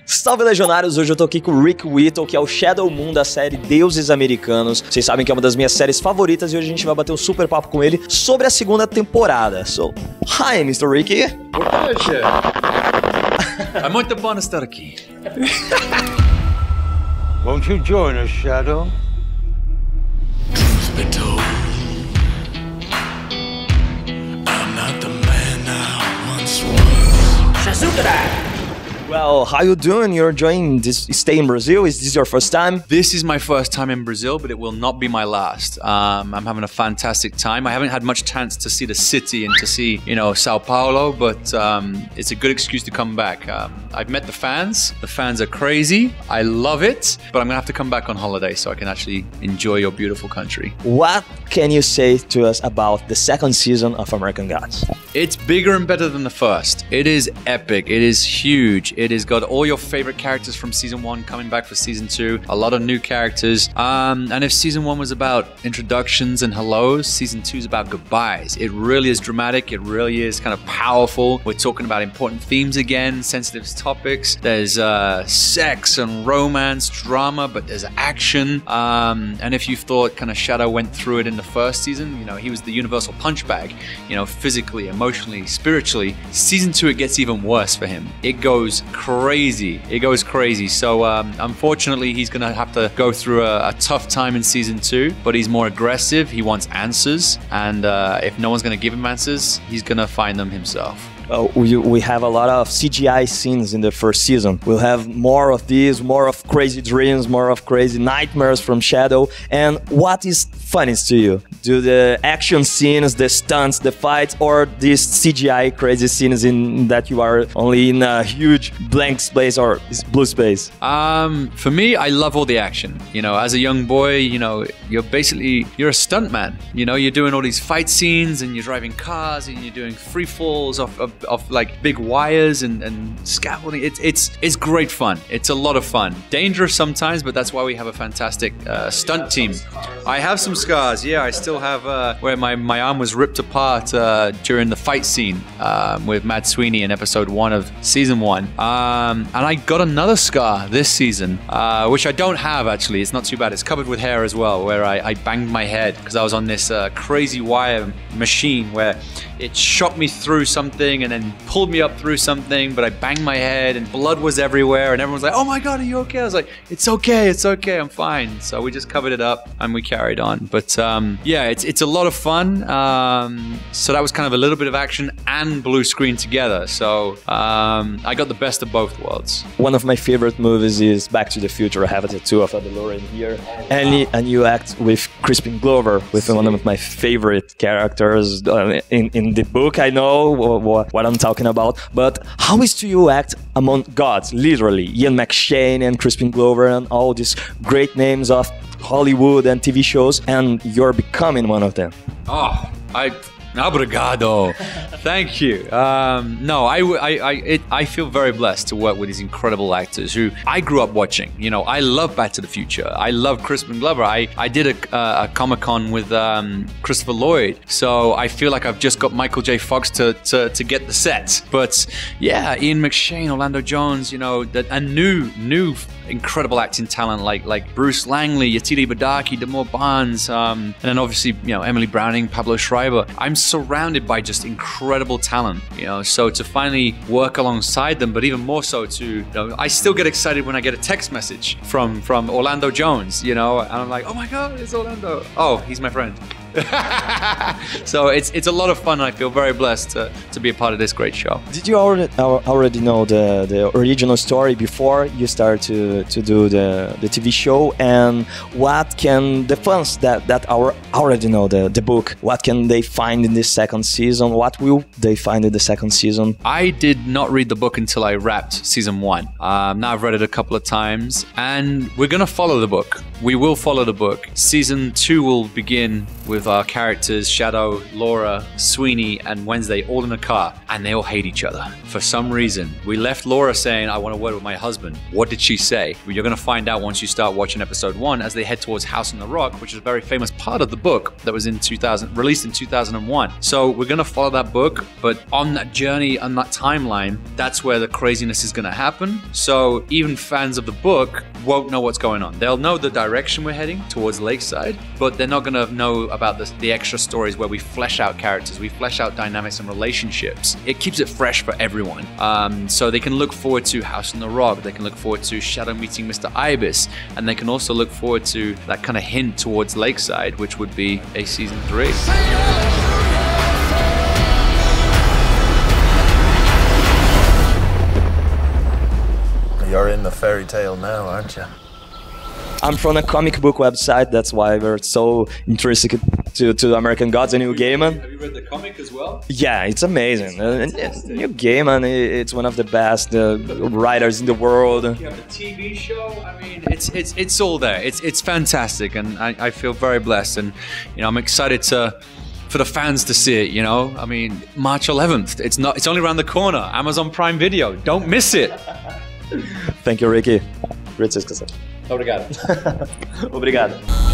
Salve Legionários, hoje eu tô aqui com o Ricky Whittle, que é o Shadow Moon da série Deuses Americanos. Vocês sabem que é uma das minhas séries favoritas e hoje a gente vai bater um super papo com ele sobre a segunda temporada. So, hi Mr. Ricky. É muito bom estar aqui. Won't you join us, Shadow? Truth be told, I'm not the man I once was. Well, how you doing? You're enjoying this stay in Brazil? Is this your first time? This is my first time in Brazil, but it will not be my last. I'm having a fantastic time. I haven't had much chance to see the city and to see, Sao Paulo, but it's a good excuse to come back. I've met the fans. The fans are crazy. I love it, but I'm gonna have to come back on holiday so I can actually enjoy your beautiful country. What can you say to us about the second season of American Gods? It's bigger and better than the first. It is epic. It is huge. It has got all your favorite characters from season 1 coming back for season 2. A lot of new characters. And if season 1 was about introductions and hellos, season 2 is about goodbyes. It really is dramatic. It really is kind of powerful. We're talking about important themes again, sensitive topics. There's sex and romance, drama, but there's action. And if you thought kind of Shadow went through it in the first season, he was the universal punch bag, physically, emotionally, spiritually. Season 2, it gets even worse for him. It goes crazy. It goes crazy. So unfortunately, he's going to have to go through a tough time in season 2, but he's more aggressive. He wants answers. And if no one's going to give him answers, he's going to find them himself. We have a lot of CGI scenes in the first season. We'll have more of these, more of crazy dreams, more of crazy nightmares from Shadow. And what is funniest to you? Do the action scenes, the stunts, the fights, or these CGI crazy scenes in that you are only in a huge blank space or blue space? For me, I love all the action. As a young boy, you're a stunt man. You're doing all these fight scenes and you're driving cars and you're doing free falls of like big wires and scaffolding. It's great fun. It's a lot of fun. Dangerous sometimes, but that's why we have a fantastic stunt team. I have some scars. Yeah, I still have where my arm was ripped apart during the fight scene with Matt Sweeney in episode 1 of season 1. And I got another scar this season, which I don't have actually. It's not too bad. It's covered with hair as well, where I banged my head because I was on this crazy wire machine where it shot me through something and then pulled me up through something, but I banged my head and blood was everywhere and everyone was like, "Oh my God, are you okay?" I was like, it's okay, I'm fine. So we just covered it up and we carried on. But yeah, it's a lot of fun. So that was kind of a little bit of action and blue screen together. So I got the best of both worlds. One of my favorite movies is Back to the Future. I have a tattoo of a DeLorean here. And you act with Crispin Glover, with one of my favorite characters in the book. I know what I'm talking about, but how is to you act among gods, literally? Ian McShane and Crispin Glover and all these great names of Hollywood and TV shows, and you're becoming one of them. Oh, Obrigado. Thank you. No, I feel very blessed to work with these incredible actors who I grew up watching. I love Back to the Future. I love Crispin Glover. I did a Comic-Con with Christopher Lloyd, so I feel like I've just got Michael J. Fox to get the set. But yeah, Ian McShane, Orlando Jones, a new incredible acting talent like Bruce Langley, Yetide Badaki, Damore Barnes, and then obviously Emily Browning, Pablo Schreiber. I'm surrounded by just incredible talent, so to finally work alongside them, but even more so to, I still get excited when I get a text message from Orlando Jones, and I'm like, oh my God, it's Orlando. Oh, he's my friend. So it's a lot of fun. I feel very blessed to be a part of this great show. Did you already know the original story before you start to do the TV show? And what can the fans that already know the book, what can they find in this second season? What will they find in the second season? I did not read the book until I wrapped season 1. Now I've read it a couple of times, and we're gonna follow the book. We will follow the book. Season 2 will begin with with our characters, Shadow, Laura, Sweeney, and Wednesday, all in a car, and they all hate each other for some reason. We left Laura saying, I want a word with my husband. What did she say? Well, you're going to find out once you start watching episode 1 as they head towards House on the Rock, which is a very famous part of the book that was released in 2001. So we're going to follow that book, but on that journey, on that timeline, that's where the craziness is going to happen. So even fans of the book won't know what's going on. They'll know the direction we're heading towards Lakeside, but they're not going to know about the extra stories where we flesh out characters, we flesh out dynamics and relationships. It keeps it fresh for everyone. So they can look forward to House on the Rock, they can look forward to Shadow meeting Mr. Ibis, and they can also look forward to that kind of hint towards Lakeside, which would be a season 3. You're in the fairy tale now, aren't you? I'm from a comic book website. That's why we're so interested to American Gods and Neil Gaiman. Have you read the comic as well? Yeah, it's amazing. Neil Gaiman, it's one of the best writers in the world. You have the TV show. I mean, it's all there. It's fantastic, and I feel very blessed. And I'm excited for the fans to see it. I mean, March 11th. It's only around the corner. Amazon Prime Video. Don't miss it. Thank you, Ricky. Obrigado. Obrigado.